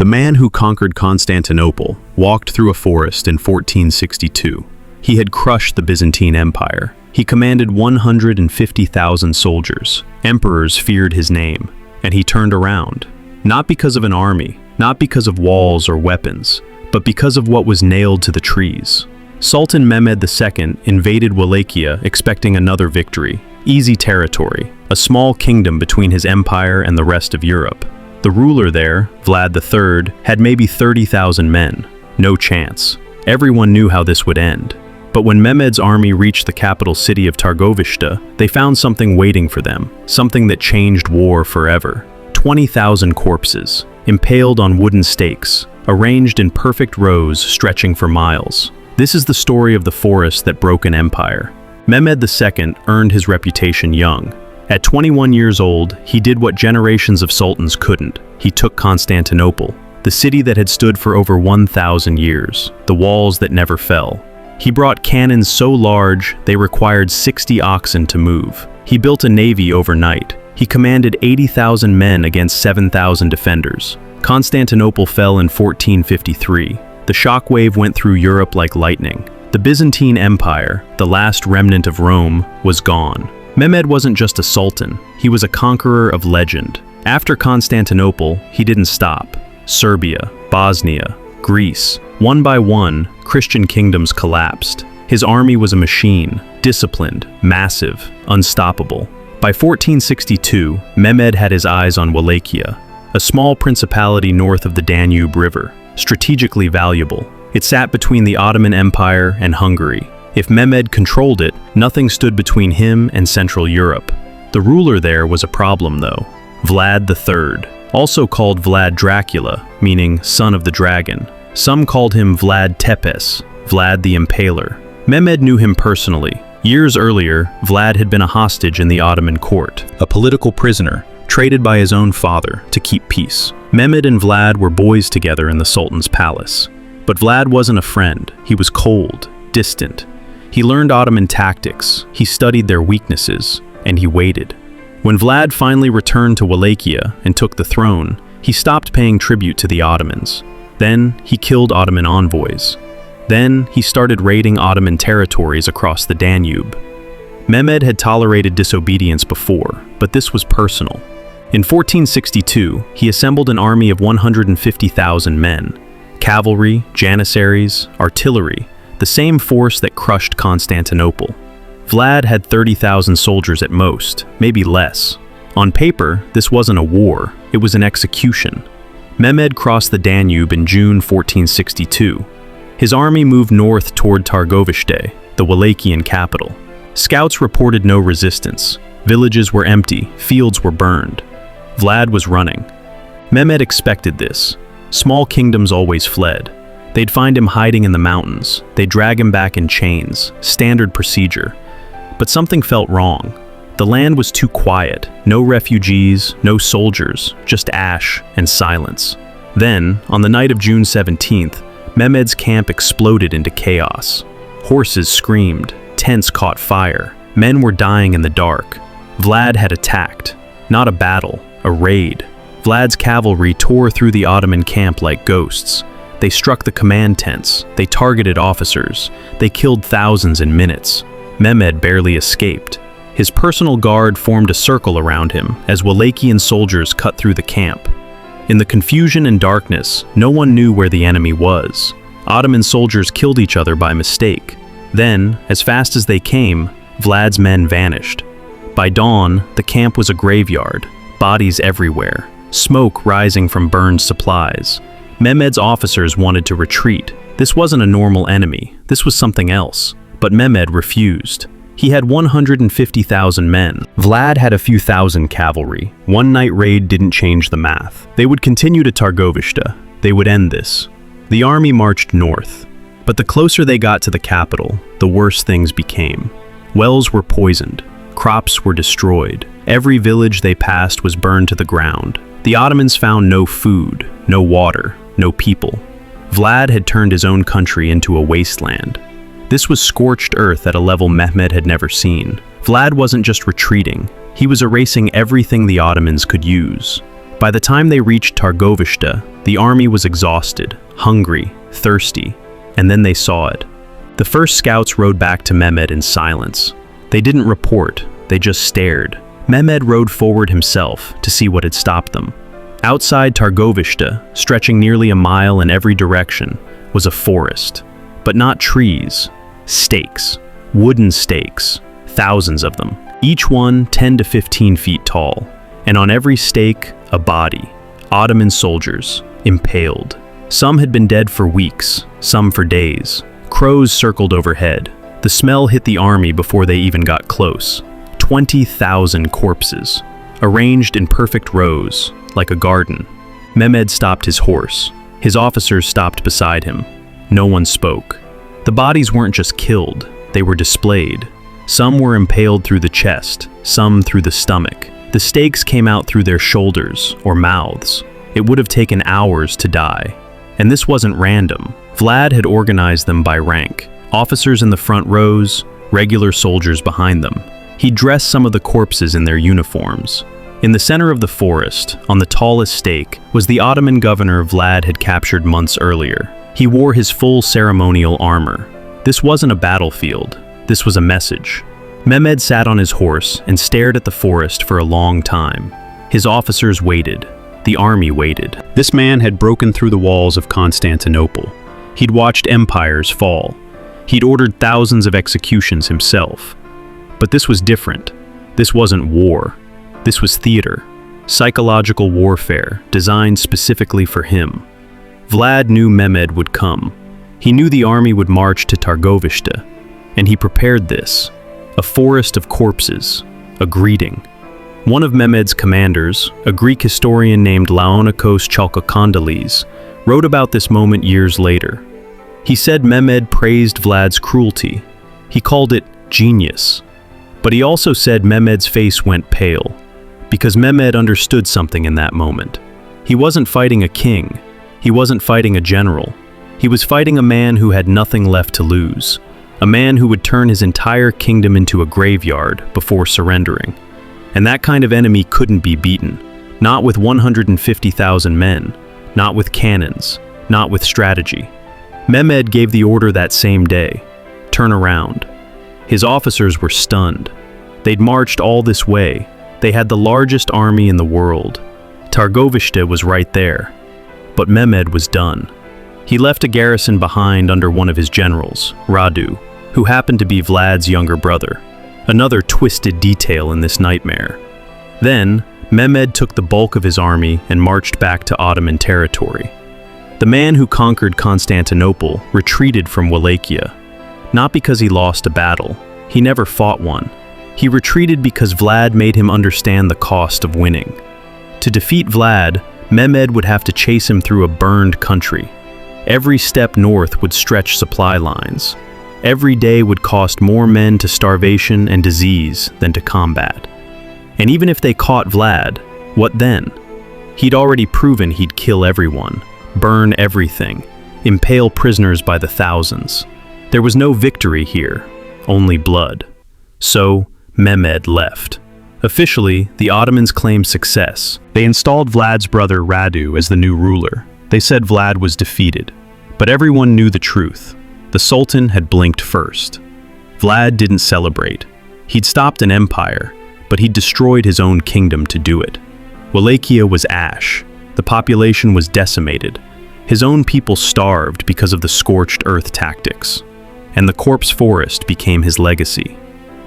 The man who conquered Constantinople walked through a forest in 1462. He had crushed the Byzantine Empire. He commanded 150,000 soldiers. Emperors feared his name, and he turned around. Not because of an army, not because of walls or weapons, but because of what was nailed to the trees. Sultan Mehmed II invaded Wallachia expecting another victory. Easy territory, a small kingdom between his empire and the rest of Europe. The ruler there, Vlad III, had maybe 30,000 men. No chance. Everyone knew how this would end. But when Mehmed's army reached the capital city of Targovishte, they found something waiting for them, something that changed war forever. 20,000 corpses, impaled on wooden stakes, arranged in perfect rows stretching for miles. This is the story of the forest that broke an empire. Mehmed II earned his reputation young. At 21 years old, he did what generations of sultans couldn't. He took Constantinople, the city that had stood for over 1,000 years, the walls that never fell. He brought cannons so large they required 60 oxen to move. He built a navy overnight. He commanded 80,000 men against 7,000 defenders. Constantinople fell in 1453. The shockwave went through Europe like lightning. The Byzantine Empire, the last remnant of Rome, was gone. Mehmed wasn't just a sultan, he was a conqueror of legend. After Constantinople, he didn't stop. Serbia, Bosnia, Greece, one by one, Christian kingdoms collapsed. His army was a machine, disciplined, massive, unstoppable. By 1462, Mehmed had his eyes on Wallachia, a small principality north of the Danube River, strategically valuable. It sat between the Ottoman Empire and Hungary. If Mehmed controlled it, nothing stood between him and Central Europe. The ruler there was a problem though. Vlad III, also called Vlad Dracula, meaning son of the dragon. Some called him Vlad Tepes, Vlad the Impaler. Mehmed knew him personally. Years earlier, Vlad had been a hostage in the Ottoman court, a political prisoner, traded by his own father to keep peace. Mehmed and Vlad were boys together in the Sultan's palace. But Vlad wasn't a friend. He was cold, distant. He learned Ottoman tactics, he studied their weaknesses, and he waited. When Vlad finally returned to Wallachia and took the throne, he stopped paying tribute to the Ottomans. Then he killed Ottoman envoys. Then he started raiding Ottoman territories across the Danube. Mehmed had tolerated disobedience before, but this was personal. In 1462, he assembled an army of 150,000 men. Cavalry, janissaries, artillery, the same force that crushed Constantinople. Vlad had 30,000 soldiers at most, maybe less. On paper, this wasn't a war, it was an execution. Mehmed crossed the Danube in June 1462. His army moved north toward Targovishte, the Wallachian capital. Scouts reported no resistance. Villages were empty, fields were burned. Vlad was running. Mehmed expected this. Small kingdoms always fled. They'd find him hiding in the mountains. They'd drag him back in chains, standard procedure. But something felt wrong. The land was too quiet. No refugees, no soldiers, just ash and silence. Then, on the night of June 17th, Mehmed's camp exploded into chaos. Horses screamed, tents caught fire, men were dying in the dark. Vlad had attacked. Not a battle, a raid. Vlad's cavalry tore through the Ottoman camp like ghosts. They struck the command tents, they targeted officers, they killed thousands in minutes. Mehmed barely escaped. His personal guard formed a circle around him as Wallachian soldiers cut through the camp. In the confusion and darkness, no one knew where the enemy was. Ottoman soldiers killed each other by mistake. Then, as fast as they came, Vlad's men vanished. By dawn, the camp was a graveyard, bodies everywhere, smoke rising from burned supplies. Mehmed's officers wanted to retreat. This wasn't a normal enemy, this was something else. But Mehmed refused. He had 150,000 men. Vlad had a few thousand cavalry. One night raid didn't change the math. They would continue to Targovishte. They would end this. The army marched north. But the closer they got to the capital, the worse things became. Wells were poisoned. Crops were destroyed. Every village they passed was burned to the ground. The Ottomans found no food, no water, no people. Vlad had turned his own country into a wasteland. This was scorched earth at a level Mehmed had never seen. Vlad wasn't just retreating, he was erasing everything the Ottomans could use. By the time they reached Targovishte, the army was exhausted, hungry, thirsty, and then they saw it. The first scouts rode back to Mehmed in silence. They didn't report, they just stared. Mehmed rode forward himself to see what had stopped them. Outside Targovishte, stretching nearly a mile in every direction, was a forest. But not trees, stakes, wooden stakes, thousands of them, each one 10 to 15 feet tall. And on every stake, a body, Ottoman soldiers, impaled. Some had been dead for weeks, some for days. Crows circled overhead. The smell hit the army before they even got close. 20,000 corpses, arranged in perfect rows, like a garden. Mehmed stopped his horse. His officers stopped beside him. No one spoke. The bodies weren't just killed, they were displayed. Some were impaled through the chest, some through the stomach. The stakes came out through their shoulders or mouths. It would have taken hours to die. And this wasn't random. Vlad had organized them by rank. Officers in the front rows, regular soldiers behind them. He dressed some of the corpses in their uniforms. In the center of the forest, on the tallest stake, was the Ottoman governor Vlad had captured months earlier. He wore his full ceremonial armor. This wasn't a battlefield. This was a message. Mehmed sat on his horse and stared at the forest for a long time. His officers waited. The army waited. This man had broken through the walls of Constantinople. He'd watched empires fall. He'd ordered thousands of executions himself. But this was different. This wasn't war. This was theater. Psychological warfare, designed specifically for him. Vlad knew Mehmed would come. He knew the army would march to Targovishte. And he prepared this. A forest of corpses. A greeting. One of Mehmed's commanders, a Greek historian named Laonikos Chalkokondyles, wrote about this moment years later. He said Mehmed praised Vlad's cruelty. He called it genius. But he also said Mehmed's face went pale, because Mehmed understood something in that moment. He wasn't fighting a king. He wasn't fighting a general. He was fighting a man who had nothing left to lose. A man who would turn his entire kingdom into a graveyard before surrendering. And that kind of enemy couldn't be beaten. Not with 150,000 men. Not with cannons. Not with strategy. Mehmed gave the order that same day. Turn around. His officers were stunned. They'd marched all this way. They had the largest army in the world. Targovishte was right there. But Mehmed was done. He left a garrison behind under one of his generals, Radu, who happened to be Vlad's younger brother. Another twisted detail in this nightmare. Then, Mehmed took the bulk of his army and marched back to Ottoman territory. The man who conquered Constantinople retreated from Wallachia. Not because he lost a battle. He never fought one. He retreated because Vlad made him understand the cost of winning. To defeat Vlad, Mehmed would have to chase him through a burned country. Every step north would stretch supply lines. Every day would cost more men to starvation and disease than to combat. And even if they caught Vlad, what then? He'd already proven he'd kill everyone, burn everything, impale prisoners by the thousands. There was no victory here, only blood. So, Mehmed left. Officially, the Ottomans claimed success. They installed Vlad's brother Radu as the new ruler. They said Vlad was defeated. But everyone knew the truth. The Sultan had blinked first. Vlad didn't celebrate. He'd stopped an empire, but he'd destroyed his own kingdom to do it. Wallachia was ash. The population was decimated. His own people starved because of the scorched-earth tactics. And the corpse forest became his legacy.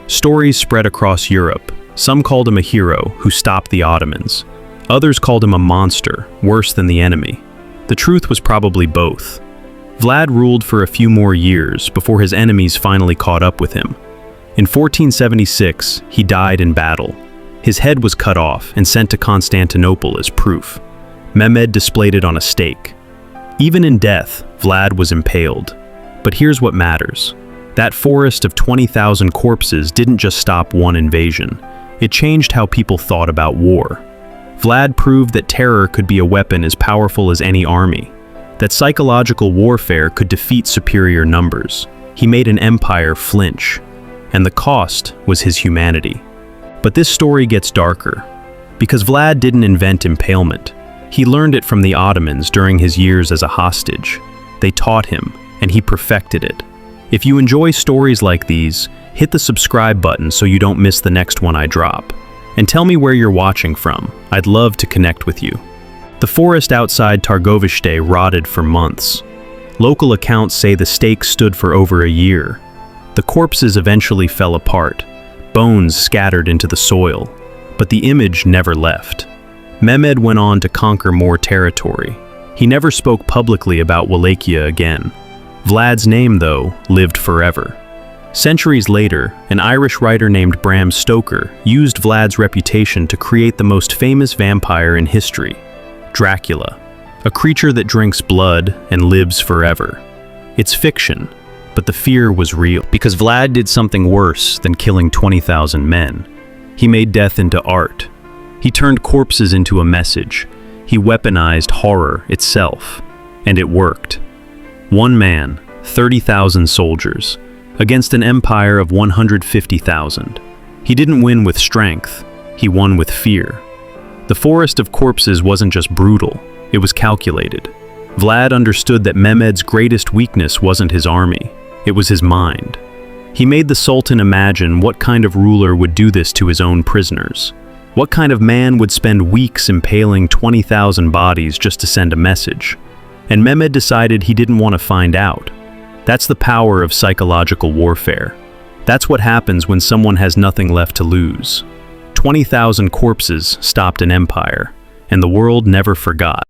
Stories spread across Europe. Some called him a hero who stopped the Ottomans. Others called him a monster, worse than the enemy. The truth was probably both. Vlad ruled for a few more years before his enemies finally caught up with him. In 1476, he died in battle. His head was cut off and sent to Constantinople as proof. Mehmed displayed it on a stake. Even in death, Vlad was impaled. But here's what matters. That forest of 20,000 corpses didn't just stop one invasion. It changed how people thought about war. Vlad proved that terror could be a weapon as powerful as any army. That psychological warfare could defeat superior numbers. He made an empire flinch. And the cost was his humanity. But this story gets darker. Because Vlad didn't invent impalement. He learned it from the Ottomans during his years as a hostage. They taught him, and he perfected it. If you enjoy stories like these, hit the subscribe button so you don't miss the next one I drop. And tell me where you're watching from. I'd love to connect with you. The forest outside Targovishte rotted for months. Local accounts say the stake stood for over a year. The corpses eventually fell apart, bones scattered into the soil, but the image never left. Mehmed went on to conquer more territory. He never spoke publicly about Wallachia again. Vlad's name, though, lived forever. Centuries later, an Irish writer named Bram Stoker used Vlad's reputation to create the most famous vampire in history, Dracula, a creature that drinks blood and lives forever. It's fiction, but the fear was real. Because Vlad did something worse than killing 20,000 men. He made death into art. He turned corpses into a message. He weaponized horror itself. And it worked. One man, 30,000 soldiers, against an empire of 150,000. He didn't win with strength, he won with fear. The forest of corpses wasn't just brutal, it was calculated. Vlad understood that Mehmed's greatest weakness wasn't his army, it was his mind. He made the Sultan imagine what kind of ruler would do this to his own prisoners. What kind of man would spend weeks impaling 20,000 bodies just to send a message? And Mehmed decided he didn't want to find out. That's the power of psychological warfare. That's what happens when someone has nothing left to lose. 20,000 corpses stopped an empire, and the world never forgot.